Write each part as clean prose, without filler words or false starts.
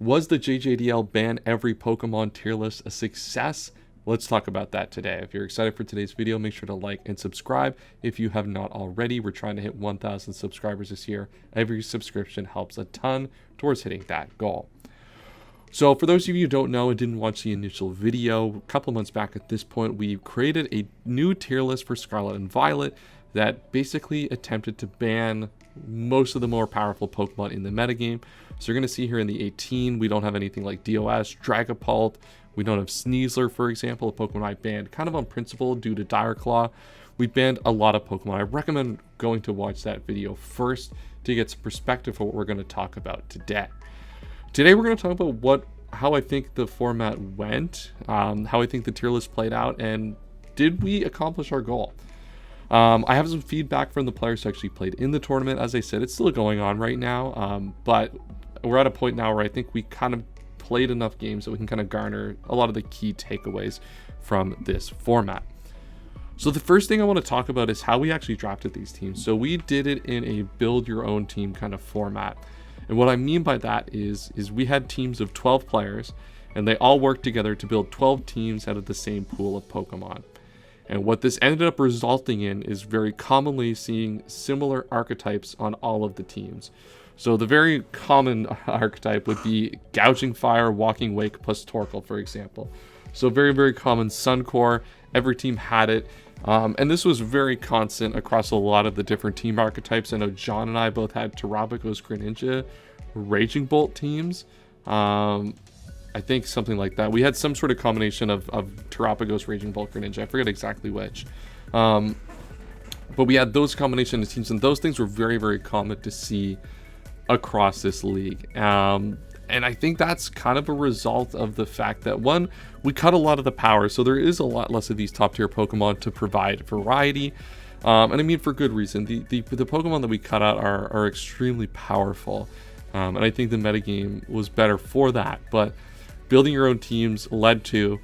Was the JJDL ban every Pokemon tier list a success? Let's talk about that today. If you're excited for today's video, make sure to like and subscribe if you have not already. We're trying to hit 1,000 subscribers this year. Every subscription helps a ton towards hitting that goal. So for those of you who don't know and didn't watch the initial video, a couple months back at this point, we created a new tier list for Scarlet and Violet that basically attempted to ban most of the more powerful Pokemon in the metagame. So you're going to see here in the 18, we don't have anything like DOS, Dragapult, we don't have Sneasler, for example, a Pokemon I banned kind of on principle due to Dire Claw. We banned a lot of Pokemon. I recommend going to watch that video first to get some perspective for what we're going to talk about today. Today we're going to talk about how I think the format went, how I think the tier list played out, and did we accomplish our goal? I have some feedback from the players who actually played in the tournament. As I said, it's still going on right now, but we're at a point now where I think we kind of played enough games that we can kind of garner a lot of the key takeaways from this format. So the first thing I want to talk about is how we actually drafted these teams. So we did it in a build your own team kind of format. And what I mean by that is we had teams of 12 players, and they all worked together to build 12 teams out of the same pool of Pokemon. And what this ended up resulting in is very commonly seeing similar archetypes on all of the teams. So the very common archetype would be Gouging Fire, Walking Wake plus Torkoal, for example. So very, very common Suncore. Every team had it. And this was very constant across a lot of the different team archetypes. I know John and I both had Terabagos, Greninja, Raging Bolt teams. I think something like that. We had some sort of combination of Terabagos, Raging Bolt, Greninja. I forget exactly which. But we had those combination of teams, and those things were very, very common to see across this league. And I think that's kind of a result of the fact that, one, we cut a lot of the power, so there is a lot less of these top tier Pokemon to provide variety. And I mean, for good reason. The Pokemon that we cut out are extremely powerful. And I think the metagame was better for that. But building your own teams led to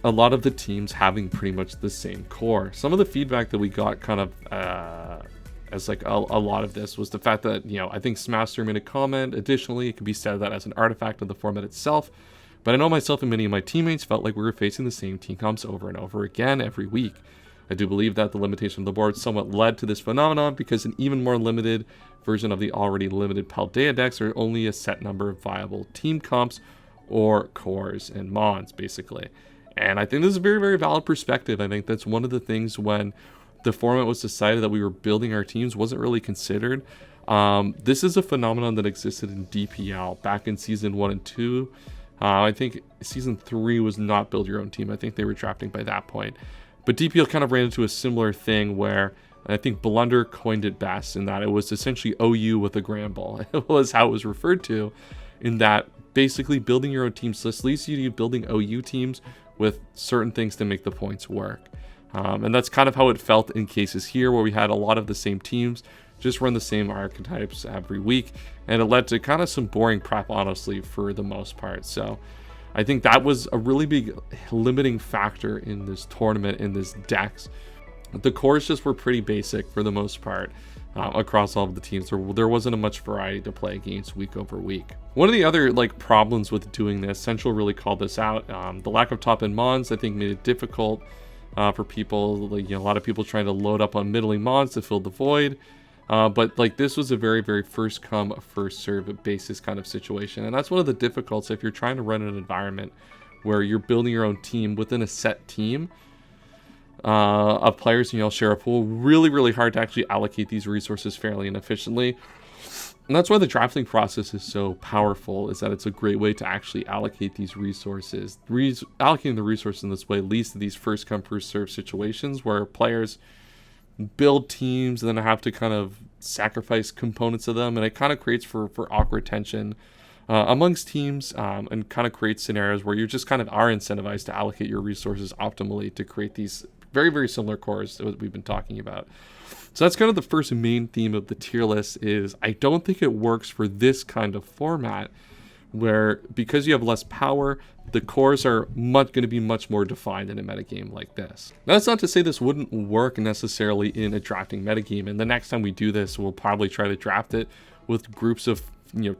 a lot of the teams having pretty much the same core. Some of the feedback that we got kind of as like a lot of this was the fact that, I think Smaster made a comment. Additionally, it could be said that as an artifact of the format itself. But I know myself and many of my teammates felt like we were facing the same team comps over and over again every week. I do believe that the limitation of the board somewhat led to this phenomenon because an even more limited version of the already limited Paldea decks are only a set number of viable team comps or cores and mons, basically. And I think this is a very, very valid perspective. I think that's one of the things when the format was decided that we were building our teams wasn't really considered. This is a phenomenon that existed in DPL back in season 1 and 2. I think season 3 was not build your own team. I think they were drafting by that point. But DPL kind of ran into a similar thing where I think Blunder coined it best in that it was essentially OU with a grand ball. It was how it was referred to, in that basically building your own teams list leads you to building OU teams with certain things to make the points work. And that's kind of how it felt in cases here where we had a lot of the same teams just run the same archetypes every week, and it led to kind of some boring prep, honestly, for the most part. So I think that was a really big limiting factor in this tournament, in this decks. The cores just were pretty basic for the most part across all of the teams. There wasn't a much variety to play against week over week. One of the other problems with doing this, Central really called this out, the lack of top end mons I think made it difficult for people. A lot of people trying to load up on middling mons to fill the void. But this was a very, very first come, first serve basis kind of situation. And that's one of the difficulties if you're trying to run an environment where you're building your own team within a set team of players, and you all share a pool. Really, really hard to actually allocate these resources fairly and efficiently. And that's why the drafting process is so powerful, is that it's a great way to actually allocate these resources. Allocating the resources in this way leads to these first come, first serve situations where players build teams and then have to kind of sacrifice components of them, and it kind of creates for awkward tension amongst teams, and kind of creates scenarios where you just kind of are incentivized to allocate your resources optimally to create these very, very similar cores that we've been talking about. So that's kind of the first main theme of the tier list. Is I don't think it works for this kind of format where, because you have less power, the cores are going to be much more defined in a metagame like this. Now, that's not to say this wouldn't work necessarily in a drafting metagame, and the next time we do this, we'll probably try to draft it with groups of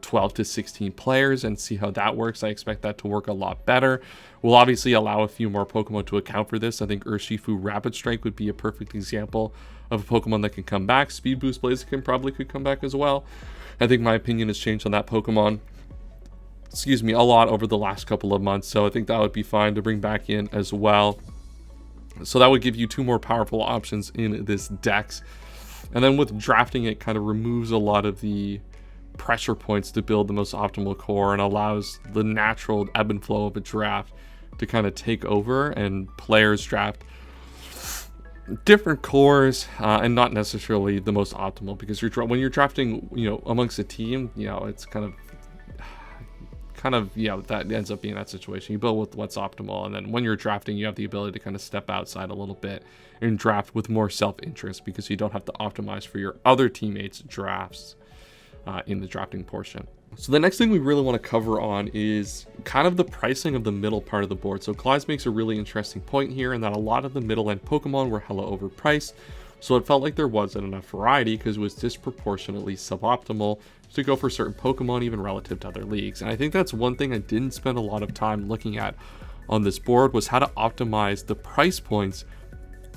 12 to 16 players and see how that works. I expect that to work a lot better. We'll obviously allow a few more Pokemon to account for this. I think Urshifu Rapid Strike would be a perfect example of a Pokemon that can come back. Speed Boost Blaziken probably could come back as well. I think my opinion has changed on that Pokemon, a lot over the last couple of months. So I think that would be fine to bring back in as well. So that would give you 2 more powerful options in this dex. And then with drafting, it kind of removes a lot of the pressure points to build the most optimal core and allows the natural ebb and flow of a draft to kind of take over, and players draft different cores and not necessarily the most optimal, because when you're drafting amongst a team, it's kind of that ends up being that situation. You build with what's optimal, and then when you're drafting, you have the ability to kind of step outside a little bit and draft with more self-interest, because you don't have to optimize for your other teammates' drafts in the drafting portion. So the next thing we really want to cover on is kind of the pricing of the middle part of the board. So Clive makes a really interesting point here, in that a lot of the middle end Pokemon were hella overpriced. So it felt like there wasn't enough variety because it was disproportionately suboptimal to go for certain Pokemon, even relative to other leagues. And I think that's one thing I didn't spend a lot of time looking at on this board, was how to optimize the price points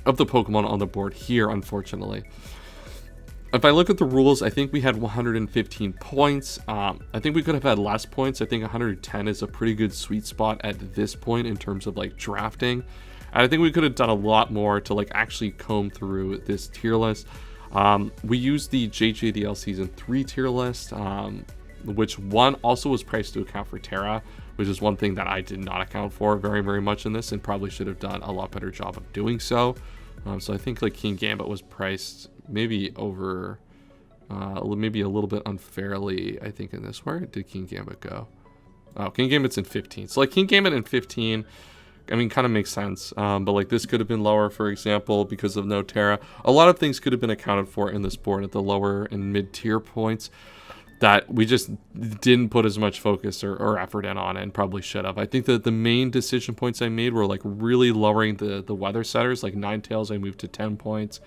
of the Pokemon on the board here, unfortunately. If I look at the rules, I think we had 115 points. I think we could have had less points. I think 110 is a pretty good sweet spot at this point in terms of like drafting. And I think we could have done a lot more to like actually comb through this tier list. We used the JJDL Season 3 tier list, which also was priced to account for Tera, which is one thing that I did not account for very, very much in this, and probably should have done a lot better job of doing so. So I think like King Gambit was priced maybe over, maybe a little bit unfairly, I think, in this. Where did King Gambit go? Oh, King Gambit's in 15. So like King Gambit in 15, I mean, kind of makes sense. But like this could have been lower, for example, because of no Tera. A lot of things could have been accounted for in this board at the lower and mid tier points that we just didn't put as much focus or effort in on, and probably should have. I think that the main decision points I made were like really lowering the weather setters. Like Ninetales I moved to 10 points.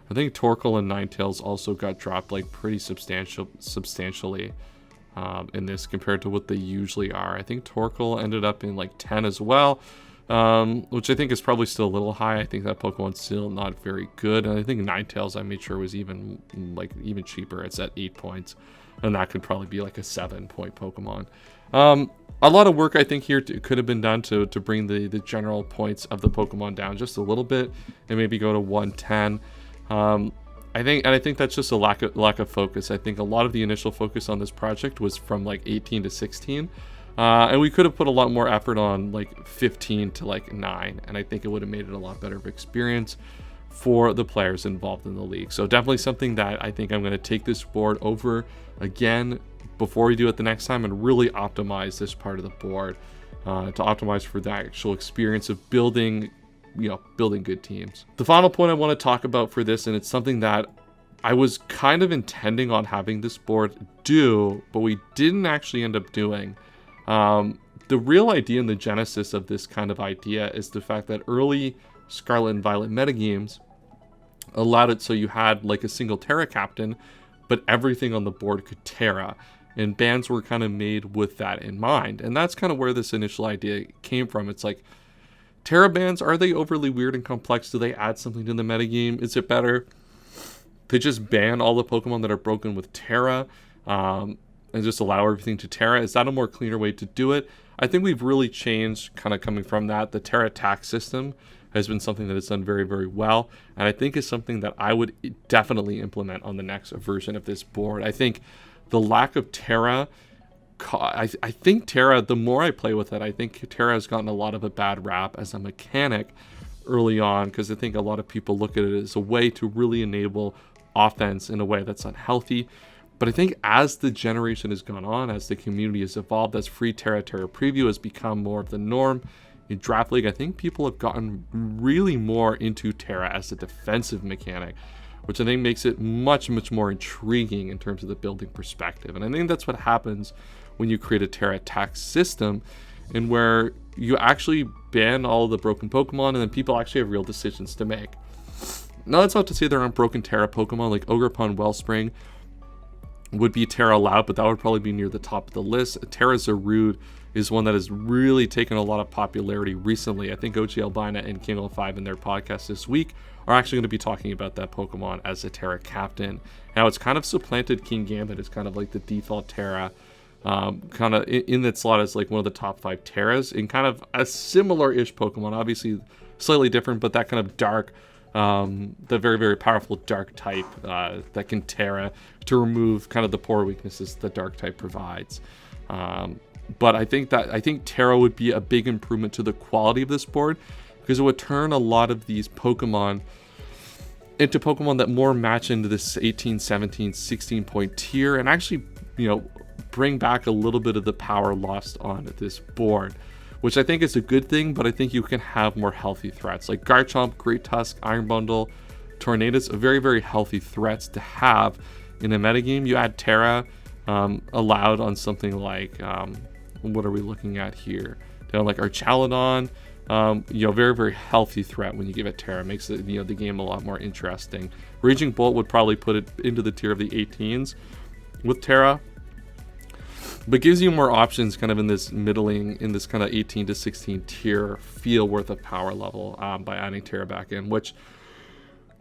I think Torkoal and Ninetales also got dropped like pretty substantially in this compared to what they usually are. I think Torkoal ended up in like 10 as well, which I think is probably still a little high. I think that Pokemon's still not very good. And I think Ninetales I made sure was even cheaper. It's at 8 points, and that could probably be like a 7-point Pokemon. A lot of work I think here could have been done to bring the general points of the Pokemon down just a little bit and maybe go to 110. I think that's just a lack of focus. I think a lot of the initial focus on this project was from like 18 to 16, and we could have put a lot more effort on like 15 to like 9, and I think it would have made it a lot better of experience for the players involved in the league. So definitely something that I think I'm going to take this board over again before we do it the next time, and really optimize this part of the board to optimize for the actual experience of building good teams. The final point I want to talk about for this, and it's something that I was kind of intending on having this board do, but we didn't actually end up doing. The real idea and the genesis of this kind of idea is the fact that early Scarlet and Violet metagames allowed it so you had like a single Tera captain, but everything on the board could Tera, and bans were kind of made with that in mind. And that's kind of where this initial idea came from. It's like, Tera bans, are they overly weird and complex? Do they add something to the metagame? Is it better to just ban all the Pokemon that are broken with Tera and just allow everything to Tera? Is that a more cleaner way to do it? I think we've really changed kind of coming from that. The Tera attack system has been something that has done very, very well, and I think is something that I would definitely implement on the next version of this board. I think the lack of Tera, I think Tera, the more I play with it, I think Tera has gotten a lot of a bad rap as a mechanic early on, because I think a lot of people look at it as a way to really enable offense in a way that's unhealthy. But I think as the generation has gone on, as the community has evolved, as free Tera preview has become more of the norm in Draft League, I think people have gotten really more into Tera as a defensive mechanic, which I think makes it much, much more intriguing in terms of the building perspective. And I think that's what happens when you create a Tera attack system, and where you actually ban all the broken Pokemon, and then people actually have real decisions to make. Now, that's not to say there aren't broken Tera Pokemon like Ogerpon Wellspring, would be Tera Loud, but that would probably be near the top of the list. Tera Zarude is one that has really taken a lot of popularity recently. I think OG Albina and King05 in their podcast this week are actually going to be talking about that Pokemon as a Tera captain. Now, it's kind of supplanted King Gambit as kind of like the default Tera, kind of in that slot as like one of the top 5 Teras, in kind of a similar-ish Pokemon, obviously slightly different, but that kind of dark, the very, very powerful dark type that can Tera to remove kind of the poor weaknesses the dark type provides. But I think Tera would be a big improvement to the quality of this board, because it would turn a lot of these Pokemon into Pokemon that more match into this 18, 17, 16 point tier, and actually, you know, bring back a little bit of the power lost on this board, which I think is a good thing. But I think you can have more healthy threats like Garchomp, Great Tusk, Iron Bundle, Tornadus, very, very healthy threats to have in a metagame. You add Tera allowed on something like, what are we looking at here? Down like Archaludon, you know, very, very healthy threat when you give it Tera. Makes it, you know, the game a lot more interesting. Raging Bolt would probably put it into the tier of the 18s with Tera, but gives you more options kind of in this middling, in this kind of 18 to 16 tier feel worth of power level by adding Tera back in, which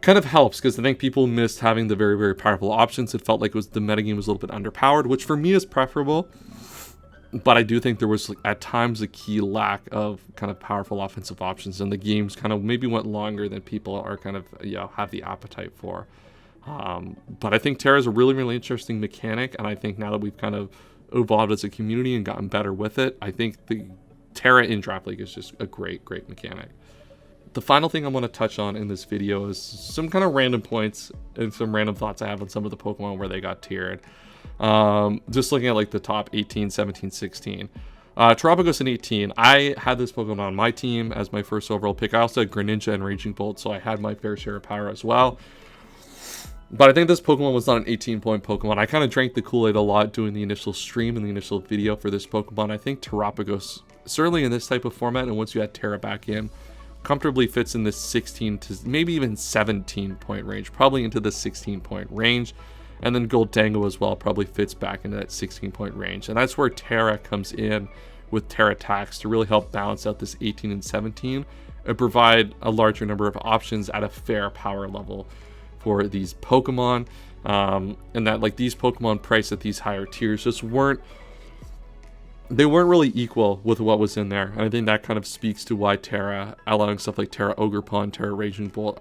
kind of helps, because I think people missed having the very, very powerful options. It felt like it was, the metagame was a little bit underpowered, which for me is preferable. But I do think there was at times a key lack of kind of powerful offensive options, and the games kind of maybe went longer than people are kind of, you know, have the appetite for. But I think Tera is a really, really interesting mechanic, and I think now that we've kind of evolved as a community and gotten better with it, I think the Tera in Draft League is just a great, great mechanic. The final thing I want to touch on in this video is some kind of random points and some random thoughts I have on some of the Pokemon where they got tiered. Just looking at like the top 18, 17, 16. Terapagos in 18. I had this Pokemon on my team as my first overall pick. I also had Greninja and Raging Bolt, so I had my fair share of power as well. But I think this Pokemon was not an 18-point Pokemon. I kind of drank the Kool-Aid a lot doing the initial stream and the initial video for this Pokemon. I think Terapagos, certainly in this type of format, and once you add Tera back in, comfortably fits in this 16 to maybe even 17-point range, probably into the 16-point range. And then Goldango as well probably fits back into that 16-point range. And that's where Tera comes in with Tera Tax to really help balance out this 18 and 17 and provide a larger number of options at a fair power level for these Pokemon. And that, like, these Pokemon priced at these higher tiers just weren't really equal with what was in there. And I think that kind of speaks to why Tera, allowing stuff like Tera Ogerpon, Tera Raging Bolt,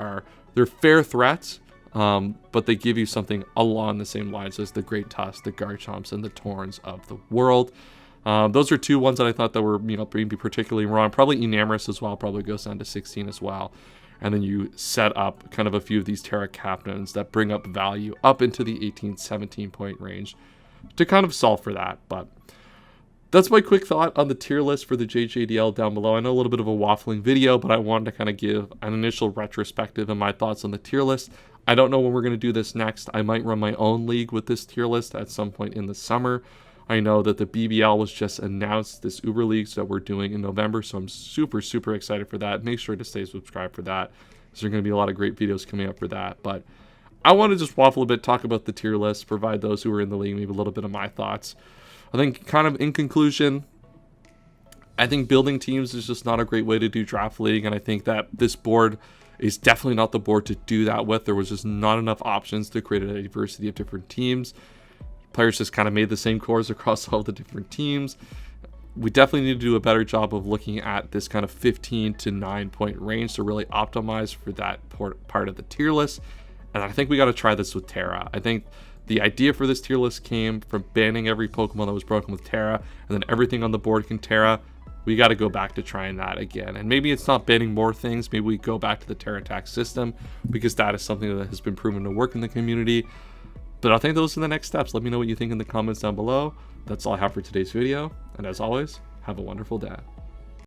they're fair threats, but they give you something along the same lines as the Great Tusk, the Garchomps, and the Torns of the world. Those are two ones that I thought that were, you know, maybe particularly wrong. Probably Enamorus as well, probably goes down to 16 as well. And then you set up kind of a few of these Tera captains that bring up value up into the 18, 17-point range to kind of solve for that. But that's my quick thought on the tier list for the JJDL down below. I know a little bit of a waffling video, but I wanted to kind of give an initial retrospective and my thoughts on the tier list. I don't know when we're going to do this next. I might run my own league with this tier list at some point in the summer. I know that the BBL was just announced, this Uber Leagues that we're doing in November, so I'm super, super excited for that. Make sure to stay subscribed for that. There's going to be a lot of great videos coming up for that. But I want to just waffle a bit, talk about the tier list, provide those who are in the league maybe a little bit of my thoughts. I think kind of in conclusion, I think building teams is just not a great way to do Draft League, and I think that this board is definitely not the board to do that with. There was just not enough options to create a diversity of different teams. Players just kind of made the same cores across all the different teams. We definitely need to do a better job of looking at this kind of 15 to 9-point range to really optimize for that part of the tier list. And I think we got to try this with Tera. I think the idea for this tier list came from banning every Pokemon that was broken with Tera, and then everything on the board can Tera. We got to go back to trying that again. And maybe it's not banning more things. Maybe we go back to the Tera Tax system, because that is something that has been proven to work in the community. But I think those are the next steps. Let me know what you think in the comments down below. That's all I have for today's video. And as always, have a wonderful day.